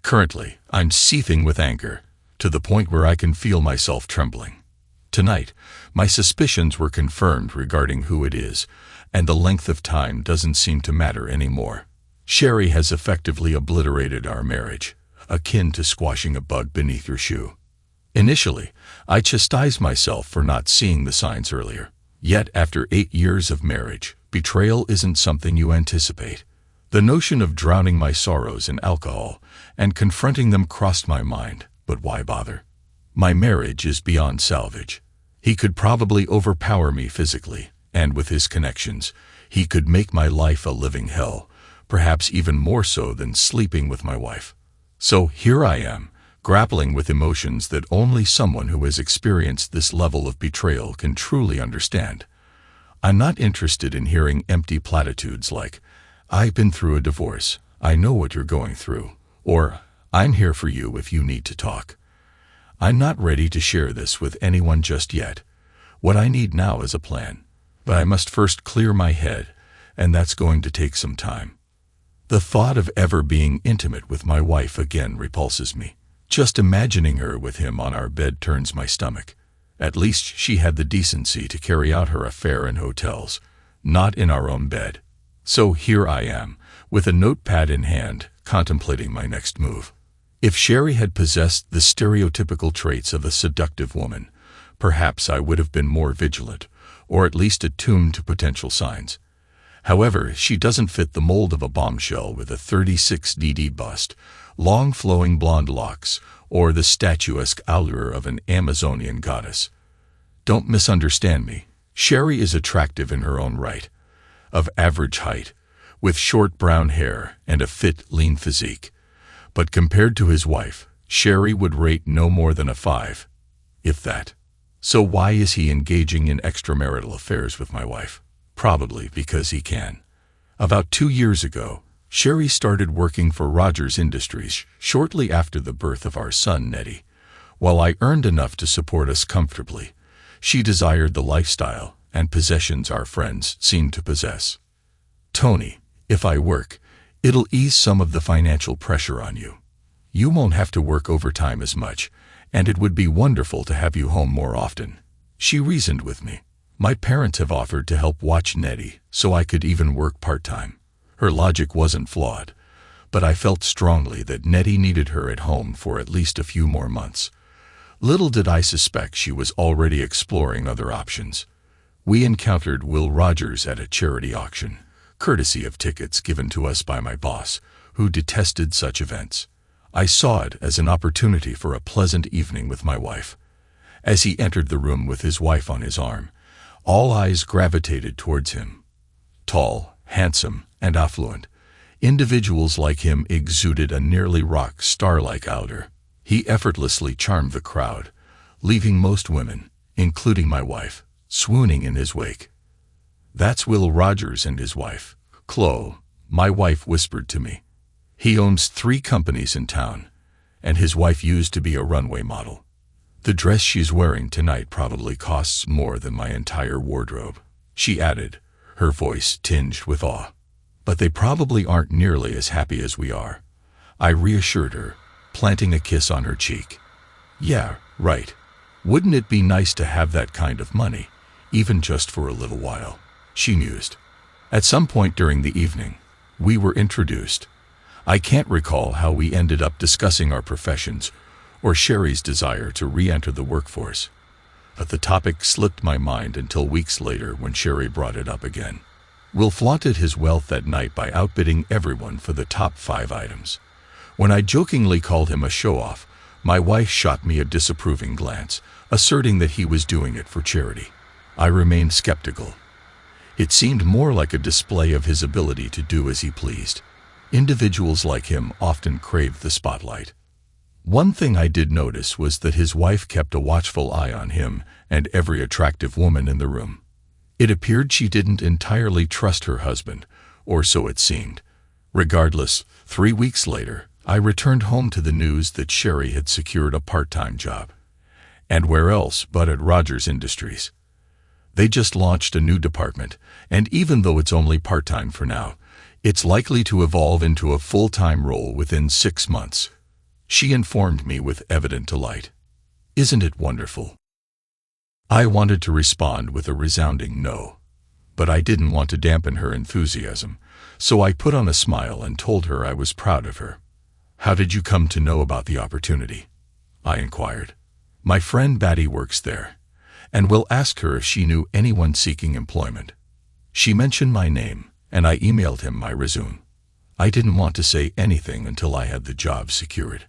Currently, I'm seething with anger, to the point where I can feel myself trembling. Tonight, my suspicions were confirmed regarding who it is, and the length of time doesn't seem to matter anymore. Sherry has effectively obliterated our marriage, akin to squashing a bug beneath your shoe. Initially, I chastised myself for not seeing the signs earlier. Yet after 8 years of marriage, betrayal isn't something you anticipate. The notion of drowning my sorrows in alcohol and confronting them crossed my mind, but why bother? My marriage is beyond salvage. He could probably overpower me physically, and with his connections, he could make my life a living hell, perhaps even more so than sleeping with my wife. So here I am, grappling with emotions that only someone who has experienced this level of betrayal can truly understand. I'm not interested in hearing empty platitudes like, "I've been through a divorce, I know what you're going through," or "I'm here for you if you need to talk." I'm not ready to share this with anyone just yet. What I need now is a plan. But I must first clear my head, and that's going to take some time. The thought of ever being intimate with my wife again repulses me. Just imagining her with him on our bed turns my stomach. At least she had the decency to carry out her affair in hotels, not in our own bed. So here I am, with a notepad in hand, contemplating my next move. If Sherry had possessed the stereotypical traits of a seductive woman, perhaps I would have been more vigilant, or at least attuned to potential signs. However, she doesn't fit the mold of a bombshell with a 36DD bust, long flowing blonde locks, or the statuesque allure of an Amazonian goddess. Don't misunderstand me. Sherry is attractive in her own right. Of average height, with short brown hair and a fit, lean physique. But compared to his wife, Sherry would rate no more than a 5, if that. So why is he engaging in extramarital affairs with my wife? Probably because he can. About 2 years ago, Sherry started working for Rogers Industries shortly after the birth of our son, Nettie. While I earned enough to support us comfortably, she desired the lifestyle and possessions our friends seemed to possess. "Tony, if I work, it'll ease some of the financial pressure on you. You won't have to work overtime as much, and it would be wonderful to have you home more often," she reasoned with me. My parents have offered to help watch Nettie, so I could even work part-time. Her logic wasn't flawed, but I felt strongly that Nettie needed her at home for at least a few more months. Little did I suspect she was already exploring other options. We encountered Will Rogers at a charity auction, courtesy of tickets given to us by my boss, who detested such events. I saw it as an opportunity for a pleasant evening with my wife. As he entered the room with his wife on his arm, all eyes gravitated towards him. Tall, handsome, and affluent, individuals like him exuded a nearly rock star-like allure. He effortlessly charmed the crowd, leaving most women, including my wife, swooning in his wake. "That's Will Rogers and his wife, Chloe," my wife whispered to me. "He owns 3 companies in town, and his wife used to be a runway model. The dress she's wearing tonight probably costs more than my entire wardrobe," she added, her voice tinged with awe. "But they probably aren't nearly as happy as we are," I reassured her, planting a kiss on her cheek. "Yeah, right. Wouldn't it be nice to have that kind of money, even just for a little while?" she mused. At some point during the evening, we were introduced. I can't recall how we ended up discussing our professions or Sherry's desire to re-enter the workforce, but the topic slipped my mind until weeks later when Sherry brought it up again. Will flaunted his wealth that night by outbidding everyone for the top 5 items. When I jokingly called him a show-off, my wife shot me a disapproving glance, asserting that he was doing it for charity. I remained skeptical. It seemed more like a display of his ability to do as he pleased. Individuals like him often crave the spotlight. One thing I did notice was that his wife kept a watchful eye on him and every attractive woman in the room. It appeared she didn't entirely trust her husband, or so it seemed. Regardless, 3 weeks later, I returned home to the news that Sherry had secured a part-time job. And where else but at Rogers Industries? They just launched a new department, and even though it's only part-time for now, it's likely to evolve into a full-time role within 6 months. she informed me with evident delight. Isn't it wonderful? I wanted to respond with a resounding no, but I didn't want to dampen her enthusiasm, so I put on a smile and told her I was proud of her. How did you come to know about the opportunity? I inquired. My friend Batty works there, and will ask her if she knew anyone seeking employment. She mentioned my name, and I emailed him my resume. I didn't want to say anything until I had the job secured.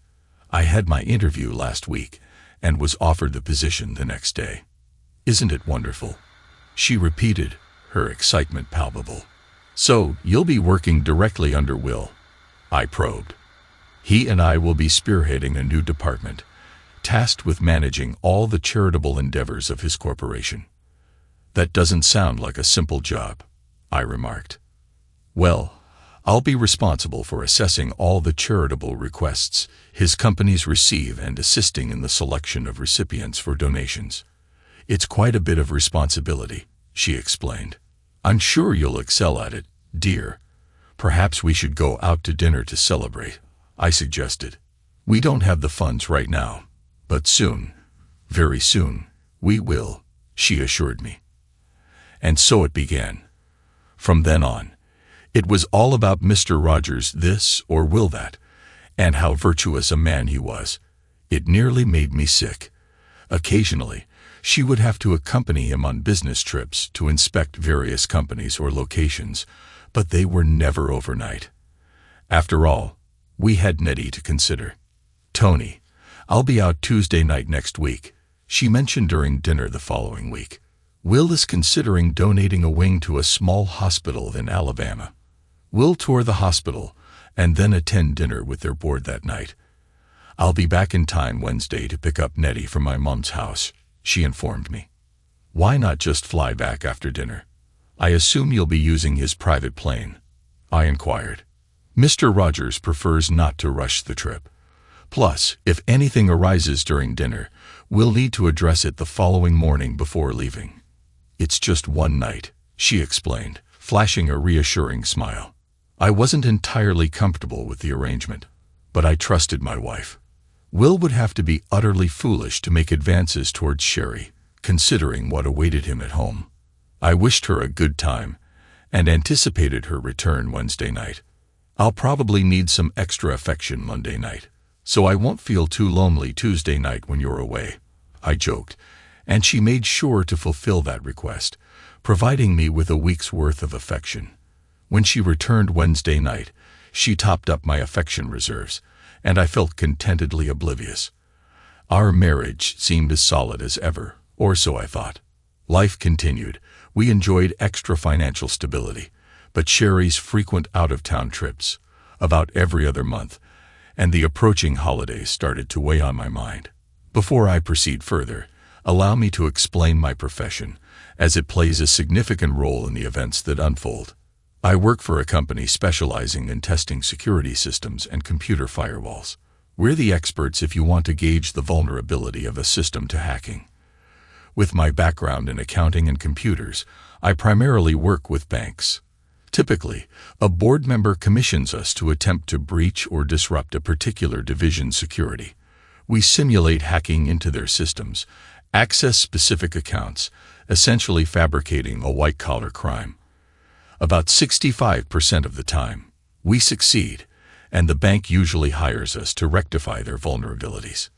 I had my interview last week, and was offered the position the next day. Isn't it wonderful? She repeated, her excitement palpable. So, you'll be working directly under Will? I probed. He and I will be spearheading a new department, tasked with managing all the charitable endeavors of his corporation. That doesn't sound like a simple job, I remarked. Well, I'll be responsible for assessing all the charitable requests his companies receive and assisting in the selection of recipients for donations. It's quite a bit of responsibility, she explained. I'm sure you'll excel at it, dear. Perhaps we should go out to dinner to celebrate, I suggested. We don't have the funds right now, but soon, very soon, we will, she assured me. And so it began. From then on, it was all about Mr. Rogers this or Will that, and how virtuous a man he was. It nearly made me sick. Occasionally, she would have to accompany him on business trips to inspect various companies or locations, but they were never overnight. After all, we had Nettie to consider. Tony, I'll be out Tuesday night next week, she mentioned during dinner the following week. Will is considering donating a wing to a small hospital in Alabama. We'll tour the hospital and then attend dinner with their board that night. I'll be back in time Wednesday to pick up Nettie from my mom's house, she informed me. Why not just fly back after dinner? I assume you'll be using his private plane, I inquired. Mr. Rogers prefers not to rush the trip. Plus, if anything arises during dinner, we'll need to address it the following morning before leaving. It's just one night, she explained, flashing a reassuring smile. I wasn't entirely comfortable with the arrangement, but I trusted my wife. Will would have to be utterly foolish to make advances towards Sherry, considering what awaited him at home. I wished her a good time, and anticipated her return Wednesday night. I'll probably need some extra affection Monday night, so I won't feel too lonely Tuesday night when you're away, I joked, and she made sure to fulfill that request, providing me with a week's worth of affection. When she returned Wednesday night, she topped up my affection reserves, and I felt contentedly oblivious. Our marriage seemed as solid as ever, or so I thought. Life continued. We enjoyed extra financial stability, but Sherry's frequent out-of-town trips, about every other month, and the approaching holidays started to weigh on my mind. Before I proceed further, allow me to explain my profession, as it plays a significant role in the events that unfold. I work for a company specializing in testing security systems and computer firewalls. We're the experts if you want to gauge the vulnerability of a system to hacking. With my background in accounting and computers, I primarily work with banks. Typically, a board member commissions us to attempt to breach or disrupt a particular division's security. We simulate hacking into their systems, access specific accounts, essentially fabricating a white-collar crime. About 65% of the time, we succeed, and the bank usually hires us to rectify their vulnerabilities.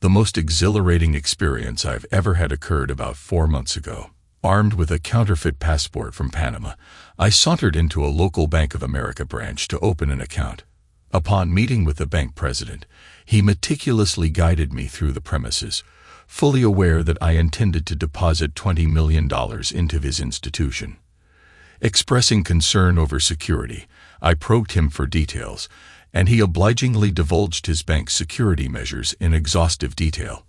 The most exhilarating experience I've ever had occurred about 4 months ago. Armed with a counterfeit passport from Panama, I sauntered into a local Bank of America branch to open an account. Upon meeting with the bank president, he meticulously guided me through the premises, fully aware that I intended to deposit $20 million into his institution. Expressing concern over security, I probed him for details, and he obligingly divulged his bank's security measures in exhaustive detail.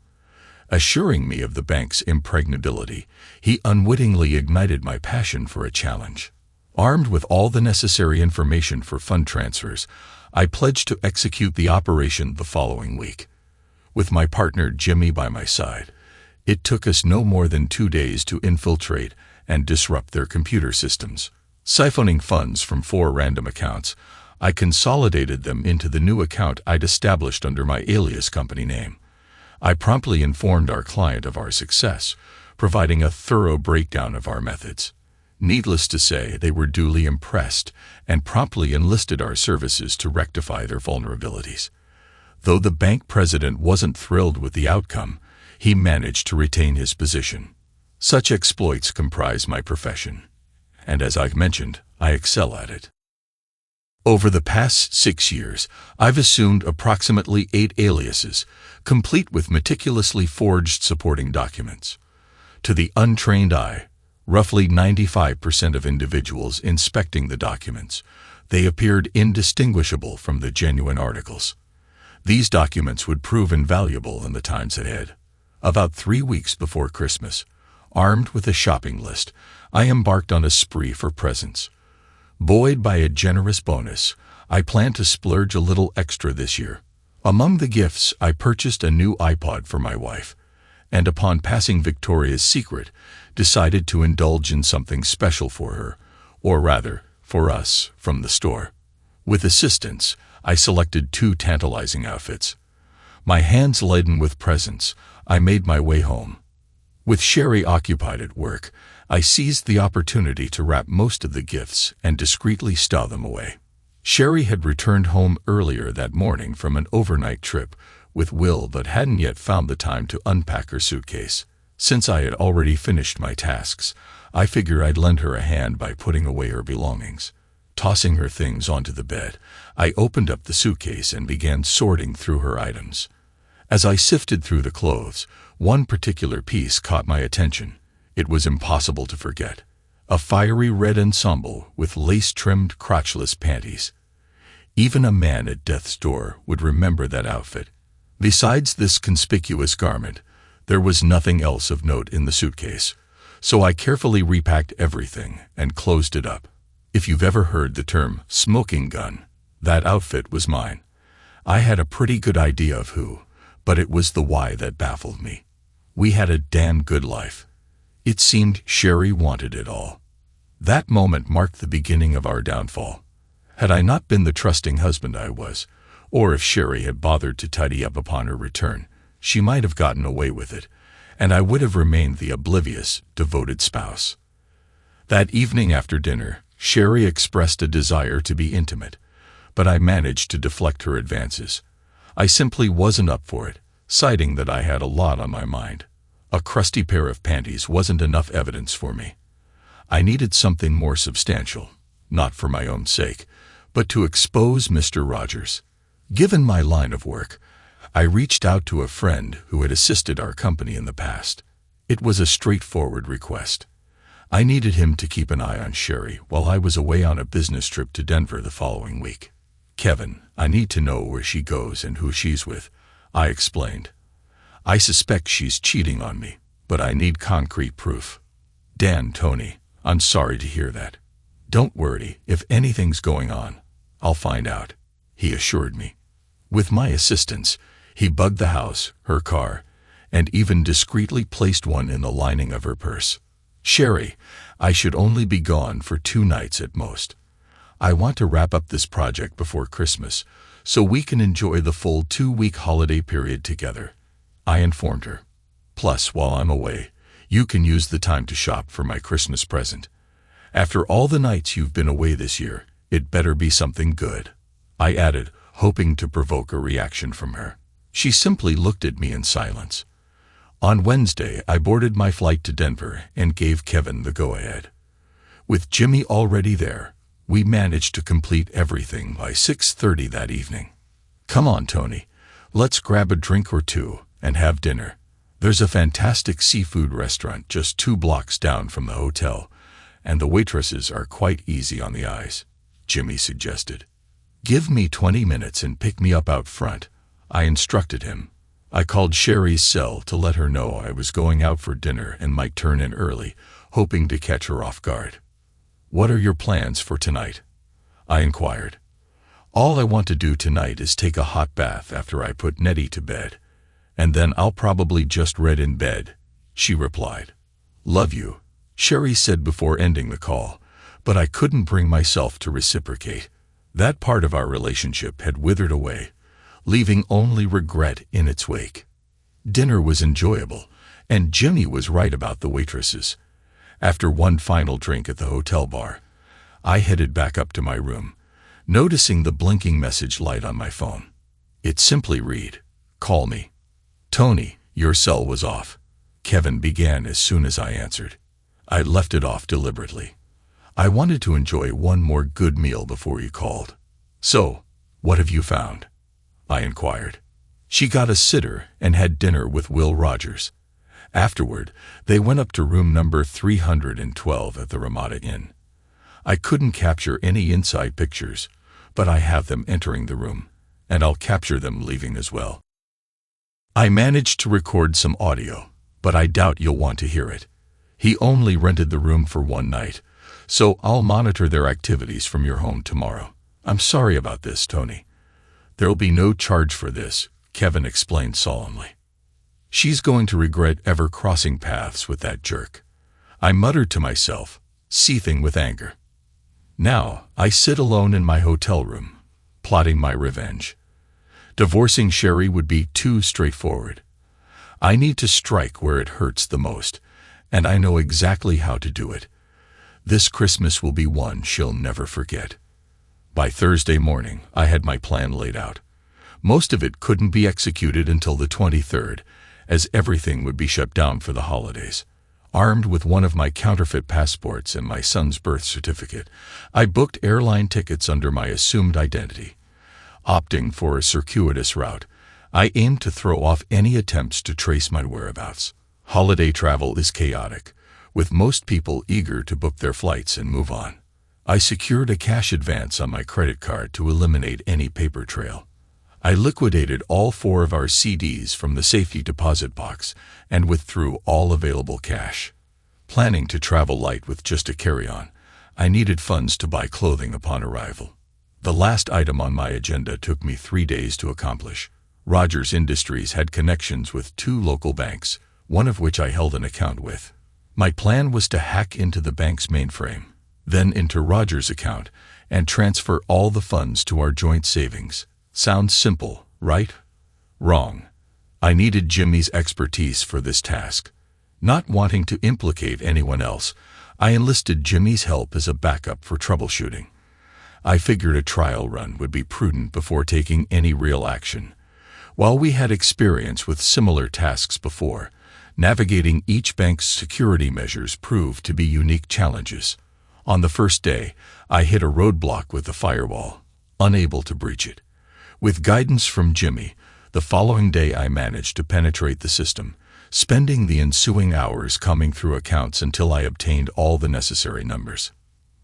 Assuring me of the bank's impregnability, he unwittingly ignited my passion for a challenge. Armed with all the necessary information for fund transfers, I pledged to execute the operation the following week. With my partner Jimmy by my side, it took us no more than 2 days to infiltrate and disrupt their computer systems. Siphoning funds from 4 random accounts, I consolidated them into the new account I'd established under my alias company name. I promptly informed our client of our success, providing a thorough breakdown of our methods. Needless to say, they were duly impressed and promptly enlisted our services to rectify their vulnerabilities. Though the bank president wasn't thrilled with the outcome, he managed to retain his position. Such exploits comprise my profession, and as I've mentioned, I excel at it. Over the past 6 years, I've assumed approximately 8 aliases, complete with meticulously forged supporting documents. To the untrained eye, roughly 95% of individuals inspecting the documents, they appeared indistinguishable from the genuine articles. These documents would prove invaluable in the times ahead. About 3 weeks before Christmas, armed with a shopping list, I embarked on a spree for presents. Buoyed by a generous bonus, I planned to splurge a little extra this year. Among the gifts, I purchased a new iPod for my wife, and upon passing Victoria's Secret, decided to indulge in something special for her, or rather, for us, from the store. With assistance, I selected 2 tantalizing outfits. My hands laden with presents, I made my way home. With Sherry occupied at work, I seized the opportunity to wrap most of the gifts and discreetly stow them away. Sherry had returned home earlier that morning from an overnight trip with Will but hadn't yet found the time to unpack her suitcase. Since I had already finished my tasks, I figured I'd lend her a hand by putting away her belongings. Tossing her things onto the bed, I opened up the suitcase and began sorting through her items. As I sifted through the clothes, one particular piece caught my attention. It was impossible to forget. A fiery red ensemble with lace-trimmed crotchless panties. Even a man at death's door would remember that outfit. Besides this conspicuous garment, there was nothing else of note in the suitcase, so I carefully repacked everything and closed it up. If you've ever heard the term smoking gun, that outfit was mine. I had a pretty good idea of who, but it was the why that baffled me. We had a damn good life. It seemed Sherry wanted it all. That moment marked the beginning of our downfall. Had I not been the trusting husband I was, or if Sherry had bothered to tidy up upon her return, she might have gotten away with it, and I would have remained the oblivious, devoted spouse. That evening after dinner, Sherry expressed a desire to be intimate, but I managed to deflect her advances. I simply wasn't up for it, citing that I had a lot on my mind. A crusty pair of panties wasn't enough evidence for me. I needed something more substantial, not for my own sake, but to expose Mr. Rogers. Given my line of work, I reached out to a friend who had assisted our company in the past. It was a straightforward request. I needed him to keep an eye on Sherry while I was away on a business trip to Denver the following week. "Kevin, I need to know where she goes and who she's with," I explained. "I suspect she's cheating on me, but I need concrete proof." "Dan, Tony, I'm sorry to hear that. Don't worry, if anything's going on, I'll find out," he assured me. With my assistance, he bugged the house, her car, and even discreetly placed one in the lining of her purse. "Sherry, I should only be gone for 2 nights at most. I want to wrap up this project before Christmas so we can enjoy the full 2-week holiday period together," I informed her. "Plus, while I'm away, you can use the time to shop for my Christmas present. After all the nights you've been away this year, it better be something good," I added, hoping to provoke a reaction from her. She simply looked at me in silence. On Wednesday, I boarded my flight to Denver and gave Kevin the go-ahead. With Jimmy already there, we managed to complete everything by 6:30 that evening. "Come on, Tony, let's grab a drink or 2 and have dinner. There's a fantastic seafood restaurant just 2 blocks down from the hotel, and the waitresses are quite easy on the eyes," Jimmy suggested. "Give me 20 minutes and pick me up out front," I instructed him. I called Sherry's cell to let her know I was going out for dinner and might turn in early, hoping to catch her off guard. "What are your plans for tonight?" I inquired. "All I want to do tonight is take a hot bath after I put Nettie to bed, and then I'll probably just read in bed," she replied. "Love you," Sherry said before ending the call, but I couldn't bring myself to reciprocate. That part of our relationship had withered away, leaving only regret in its wake. Dinner was enjoyable, and Jimmy was right about the waitresses. After one final drink at the hotel bar, I headed back up to my room, noticing the blinking message light on my phone. It simply read, "Call me." "Tony, your cell was off," Kevin began as soon as I answered. I left it off deliberately. I wanted to enjoy one more good meal before you called. "So, what have you found?" I inquired. "She got a sitter and had dinner with Will Rogers. Afterward, they went up to room number 312 at the Ramada Inn. I couldn't capture any inside pictures, but I have them entering the room, and I'll capture them leaving as well. I managed to record some audio, but I doubt you'll want to hear it. He only rented the room for one night, so I'll monitor their activities from your home tomorrow. I'm sorry about this, Tony. There'll be no charge for this," Kevin explained solemnly. "She's going to regret ever crossing paths with that jerk." I muttered to myself, seething with anger. Now, I sit alone in my hotel room, plotting my revenge. Divorcing Sherry would be too straightforward. I need to strike where it hurts the most, and I know exactly how to do it. This Christmas will be one she'll never forget. By Thursday morning, I had my plan laid out. Most of it couldn't be executed until the 23rd, as everything would be shut down for the holidays. Armed with one of my counterfeit passports and my son's birth certificate, I booked airline tickets under my assumed identity. Opting for a circuitous route, I aimed to throw off any attempts to trace my whereabouts. Holiday travel is chaotic, with most people eager to book their flights and move on. I secured a cash advance on my credit card to eliminate any paper trail. I liquidated all 4 of our CDs from the safety deposit box and withdrew all available cash. Planning to travel light with just a carry-on, I needed funds to buy clothing upon arrival. The last item on my agenda took me 3 days to accomplish. Rogers Industries had connections with 2 local banks, one of which I held an account with. My plan was to hack into the bank's mainframe, then into Rogers' account, and transfer all the funds to our joint savings. Sounds simple, right? Wrong. I needed Jimmy's expertise for this task. Not wanting to implicate anyone else, I enlisted Jimmy's help as a backup for troubleshooting. I figured a trial run would be prudent before taking any real action. While we had experience with similar tasks before, navigating each bank's security measures proved to be unique challenges. On the first day, I hit a roadblock with the firewall, unable to breach it. With guidance from Jimmy, the following day I managed to penetrate the system, spending the ensuing hours combing through accounts until I obtained all the necessary numbers.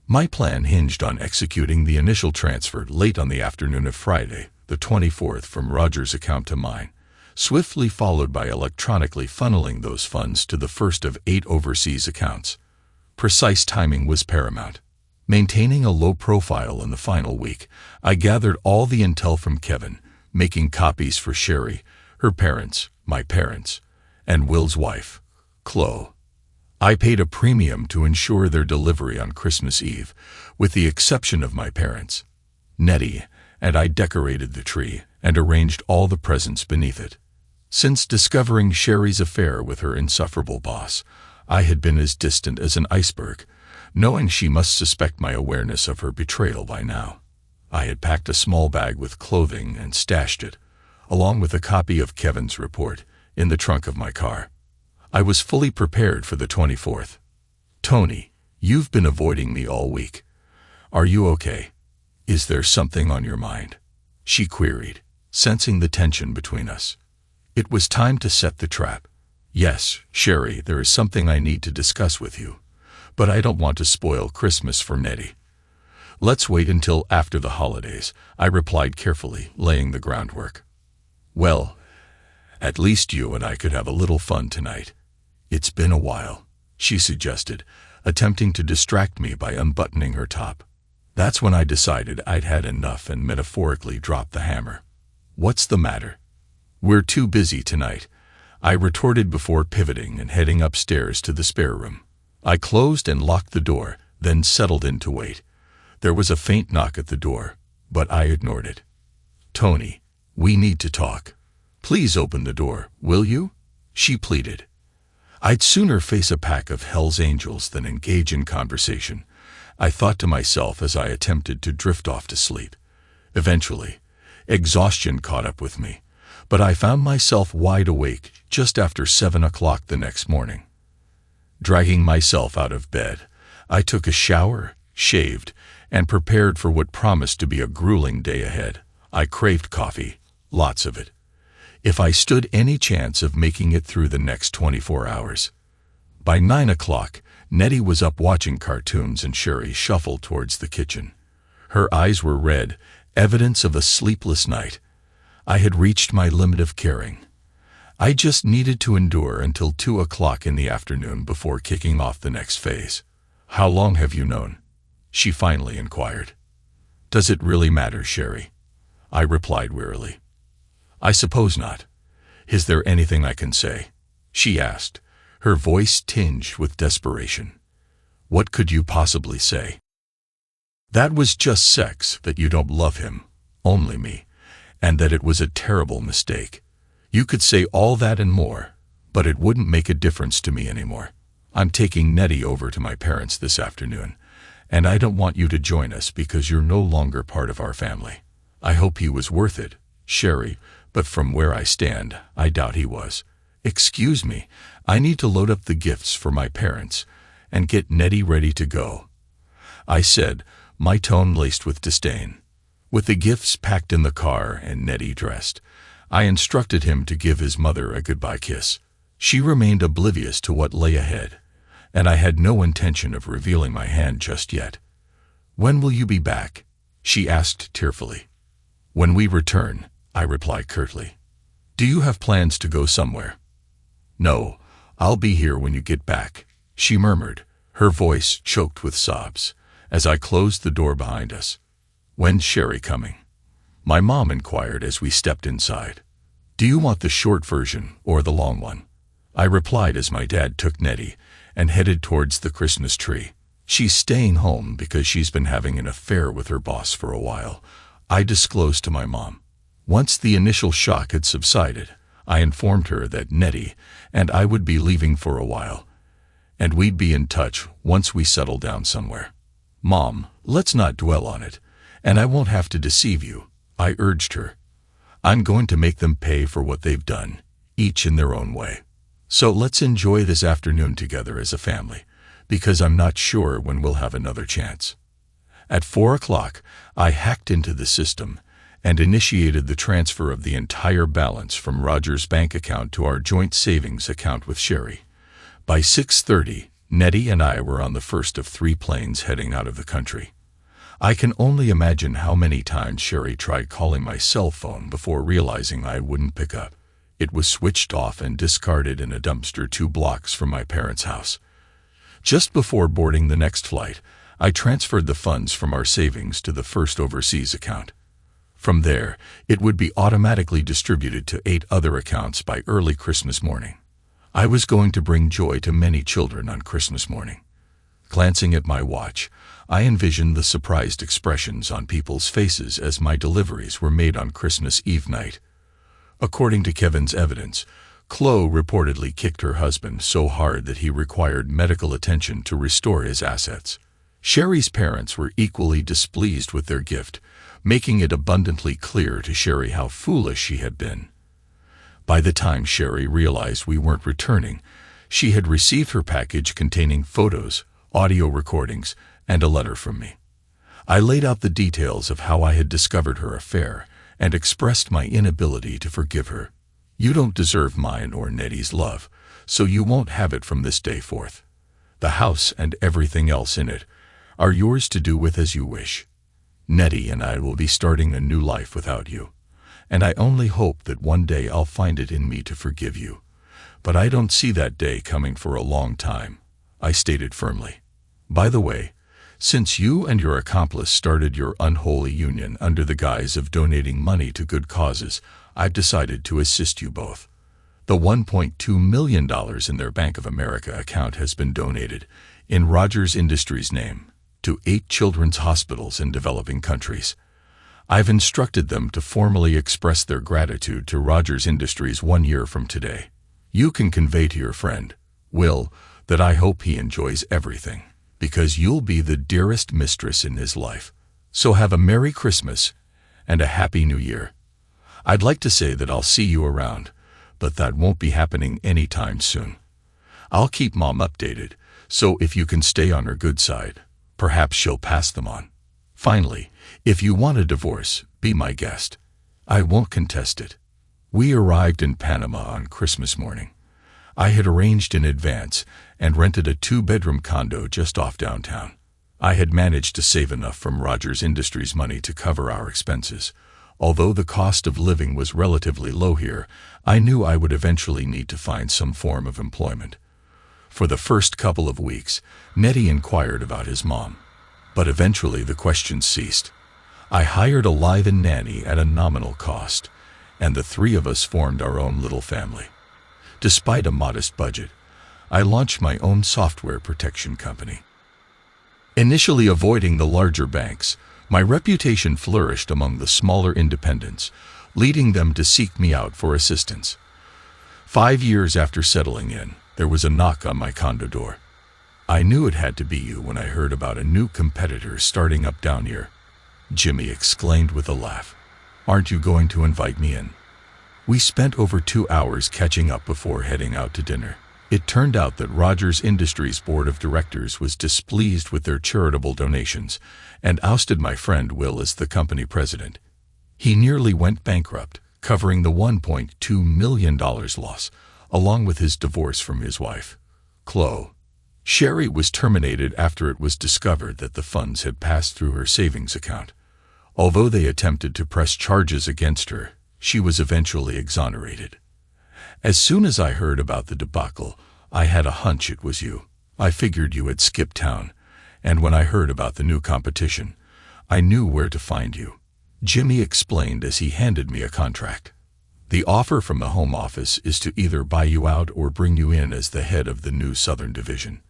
My plan hinged on executing the initial transfer late on the afternoon of Friday, the 24th, from Rogers' account to mine, swiftly followed by electronically funneling those funds to the first of 8 overseas accounts. Precise timing was paramount. Maintaining a low profile in the final week, I gathered all the intel from Kevin, making copies for Sherry, her parents, my parents, and Will's wife, Chloe. I paid a premium to ensure their delivery on Christmas Eve, with the exception of my parents. Nettie and I decorated the tree and arranged all the presents beneath it. Since discovering Sherry's affair with her insufferable boss, I had been as distant as an iceberg, knowing she must suspect my awareness of her betrayal by now. I had packed a small bag with clothing and stashed it, along with a copy of Kevin's report, in the trunk of my car. I was fully prepared for the 24th. "Tony, you've been avoiding me all week. Are you okay? Is there something on your mind?" she queried, sensing the tension between us. It was time to set the trap. "Yes, Sherry, there is something I need to discuss with you, but I don't want to spoil Christmas for Nettie." "Let's wait until after the holidays," I replied carefully, laying the groundwork. "Well, at least you and I could have a little fun tonight. It's been a while," she suggested, attempting to distract me by unbuttoning her top. That's when I decided I'd had enough and metaphorically dropped the hammer. "What's the matter?" "We're too busy tonight," I retorted before pivoting and heading upstairs to the spare room. I closed and locked the door, then settled in to wait. There was a faint knock at the door, but I ignored it. "Tony, we need to talk. Please open the door, will you?" she pleaded. I'd sooner face a pack of Hell's Angels than engage in conversation, I thought to myself as I attempted to drift off to sleep. Eventually, exhaustion caught up with me, but I found myself wide awake just after 7 o'clock the next morning. Dragging myself out of bed, I took a shower, shaved, and prepared for what promised to be a grueling day ahead. I craved coffee, lots of it, if I stood any chance of making it through the next 24 hours. By 9 o'clock, Nettie was up watching cartoons and Sherry shuffled towards the kitchen. Her eyes were red, evidence of a sleepless night. I had reached my limit of caring. I just needed to endure until 2 o'clock in the afternoon before kicking off the next phase. "How long have you known?" she finally inquired. "Does it really matter, Sherry?" I replied wearily. "I suppose not. Is there anything I can say?" she asked, her voice tinged with desperation. "What could you possibly say?" "That was just sex, that you don't love him, only me, and that it was a terrible mistake. You could say all that and more, but it wouldn't make a difference to me anymore. I'm taking Nettie over to my parents this afternoon, and I don't want you to join us because you're no longer part of our family. I hope he was worth it, Sherry, but from where I stand, I doubt he was. Excuse me, I need to load up the gifts for my parents and get Nettie ready to go," I said, my tone laced with disdain. With the gifts packed in the car and Nettie dressed, I instructed him to give his mother a goodbye kiss. She remained oblivious to what lay ahead, and I had no intention of revealing my hand just yet. "When will you be back?" she asked tearfully. "When we return," I replied curtly. "Do you have plans to go somewhere?" "No, I'll be here when you get back," she murmured, her voice choked with sobs, as I closed the door behind us. "When's Sherry coming?" my mom inquired as we stepped inside. "Do you want the short version or the long one?" I replied as my dad took Nettie and headed towards the Christmas tree. "She's staying home because she's been having an affair with her boss for a while," I disclosed to my mom. Once the initial shock had subsided, I informed her that Nettie and I would be leaving for a while, and we'd be in touch once we settled down somewhere. "Mom, let's not dwell on it, and I won't have to deceive you," I urged her. "I'm going to make them pay for what they've done, each in their own way. So let's enjoy this afternoon together as a family, because I'm not sure when we'll have another chance." At 4 o'clock, I hacked into the system and initiated the transfer of the entire balance from Roger's bank account to our joint savings account with Sherry. By 6:30, Nettie and I were on the first of 3 planes heading out of the country. I can only imagine how many times Sherry tried calling my cell phone before realizing I wouldn't pick up. It was switched off and discarded in a dumpster 2 blocks from my parents' house. Just before boarding the next flight, I transferred the funds from our savings to the first overseas account. From there, it would be automatically distributed to 8 other accounts by early Christmas morning. I was going to bring joy to many children on Christmas morning. Glancing at my watch, I envisioned the surprised expressions on people's faces as my deliveries were made on Christmas Eve night. According to Kevin's evidence, Chloe reportedly kicked her husband so hard that he required medical attention to restore his assets. Sherry's parents were equally displeased with their gift, making it abundantly clear to Sherry how foolish she had been. By the time Sherry realized we weren't returning, she had received her package containing photos, audio recordings, and a letter from me. I laid out the details of how I had discovered her affair and expressed my inability to forgive her. "You don't deserve mine or Nettie's love, so you won't have it from this day forth. The house and everything else in it are yours to do with as you wish. Nettie and I will be starting a new life without you, and I only hope that one day I'll find it in me to forgive you. But I don't see that day coming for a long time," I stated firmly. "By the way, since you and your accomplice started your unholy union under the guise of donating money to good causes, I've decided to assist you both. The $1.2 million in their Bank of America account has been donated, in Rogers Industries' name, to 8 children's hospitals in developing countries. I've instructed them to formally express their gratitude to Rogers Industries 1 year from today. You can convey to your friend, Will, that I hope he enjoys everything, because you'll be the dearest mistress in his life. So have a Merry Christmas and a Happy New Year. I'd like to say that I'll see you around, but that won't be happening anytime soon. I'll keep Mom updated, so if you can stay on her good side, perhaps she'll pass them on. Finally, if you want a divorce, be my guest. I won't contest it. We arrived in Panama on Christmas morning. I had arranged in advance and rented a 2-bedroom condo just off downtown. I had managed to save enough from Rogers Industries money to cover our expenses. Although the cost of living was relatively low here, I knew I would eventually need to find some form of employment. For the first couple of weeks, Nettie inquired about his mom, but eventually the questions ceased. I hired a live-in nanny at a nominal cost, and the 3 of us formed our own little family. Despite a modest budget, I launched my own software protection company. Initially avoiding the larger banks, my reputation flourished among the smaller independents, leading them to seek me out for assistance. 5 years after settling in, there was a knock on my condo door. I knew it had to be you when I heard about a new competitor starting up down here. Jimmy exclaimed with a laugh. Aren't you going to invite me in? We spent over 2 hours catching up before heading out to dinner. It turned out that Rogers Industries' board of directors was displeased with their charitable donations and ousted my friend Will as the company president. He nearly went bankrupt, covering the $1.2 million loss, along with his divorce from his wife, Chloe. Sherry was terminated after it was discovered that the funds had passed through her savings account. Although they attempted to press charges against her, she was eventually exonerated. As soon as I heard about the debacle, I had a hunch it was you. I figured you had skipped town, and when I heard about the new competition, I knew where to find you. Jimmy explained as he handed me a contract. The offer from the home office is to either buy you out or bring you in as the head of the new Southern Division.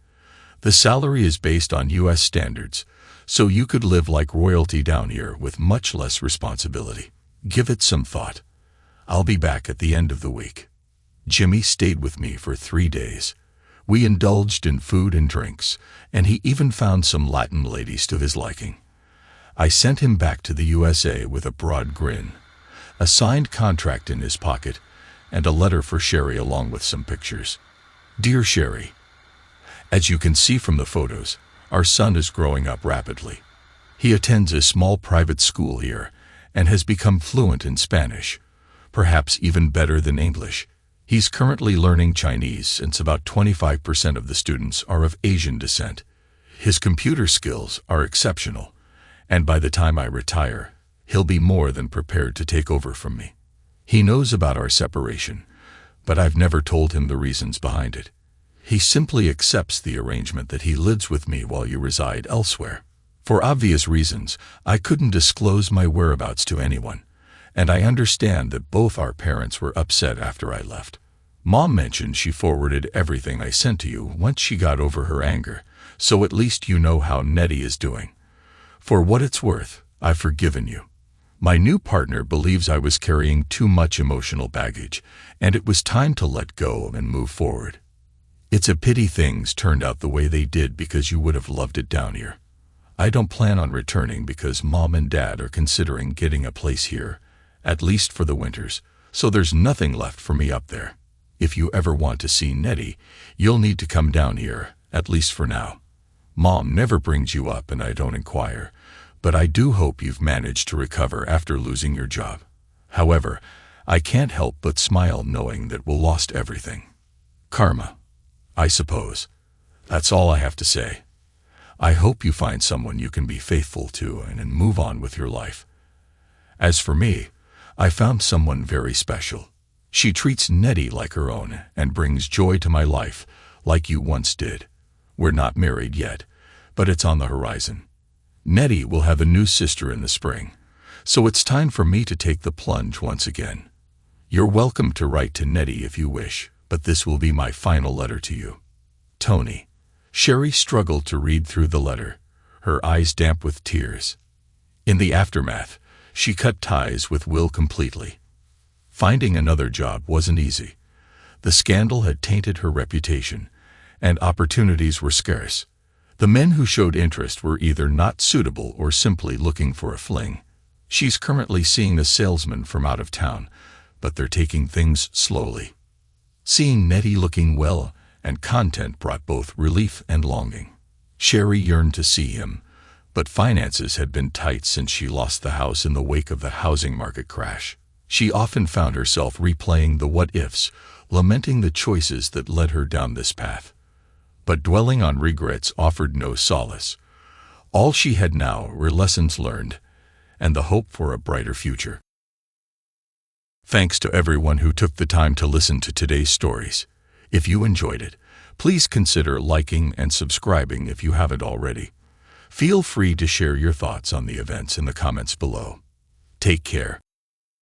The salary is based on U.S. standards, so you could live like royalty down here with much less responsibility. Give it some thought. I'll be back at the end of the week. Jimmy stayed with me for 3 days. We indulged in food and drinks, and he even found some Latin ladies to his liking. I sent him back to the USA with a broad grin, a signed contract in his pocket, and a letter for Sherry along with some pictures. Dear Sherry, as you can see from the photos, our son is growing up rapidly. He attends a small private school here and has become fluent in Spanish, perhaps even better than English. He's currently learning Chinese since about 25% of the students are of Asian descent. His computer skills are exceptional, and by the time I retire, he'll be more than prepared to take over from me. He knows about our separation, but I've never told him the reasons behind it. He simply accepts the arrangement that he lives with me while you reside elsewhere. For obvious reasons, I couldn't disclose my whereabouts to anyone, and I understand that both our parents were upset after I left. Mom mentioned she forwarded everything I sent to you once she got over her anger, so at least you know how Nettie is doing. For what it's worth, I've forgiven you. My new partner believes I was carrying too much emotional baggage, and it was time to let go and move forward. It's a pity things turned out the way they did because you would have loved it down here. I don't plan on returning because Mom and Dad are considering getting a place here, at least for the winters, so there's nothing left for me up there. If you ever want to see Nettie, you'll need to come down here, at least for now. Mom never brings you up and I don't inquire, but I do hope you've managed to recover after losing your job. However, I can't help but smile knowing that we'll lost everything. Karma, I suppose. That's all I have to say. I hope you find someone you can be faithful to and move on with your life. As for me, I found someone very special. She treats Nettie like her own and brings joy to my life, like you once did. We're not married yet, but it's on the horizon. Nettie will have a new sister in the spring, so it's time for me to take the plunge once again. You're welcome to write to Nettie if you wish, but this will be my final letter to you. Tony. Sherry struggled to read through the letter, her eyes damp with tears. In the aftermath, she cut ties with Will completely. Finding another job wasn't easy. The scandal had tainted her reputation, and opportunities were scarce. The men who showed interest were either not suitable or simply looking for a fling. She's currently seeing a salesman from out of town, but they're taking things slowly. Seeing Nettie looking well and content brought both relief and longing. Sherry yearned to see him, but finances had been tight since she lost the house in the wake of the housing market crash. She often found herself replaying the what-ifs, lamenting the choices that led her down this path. But dwelling on regrets offered no solace. All she had now were lessons learned and the hope for a brighter future. Thanks to everyone who took the time to listen to today's stories. If you enjoyed it, please consider liking and subscribing if you haven't already. Feel free to share your thoughts on the events in the comments below. Take care.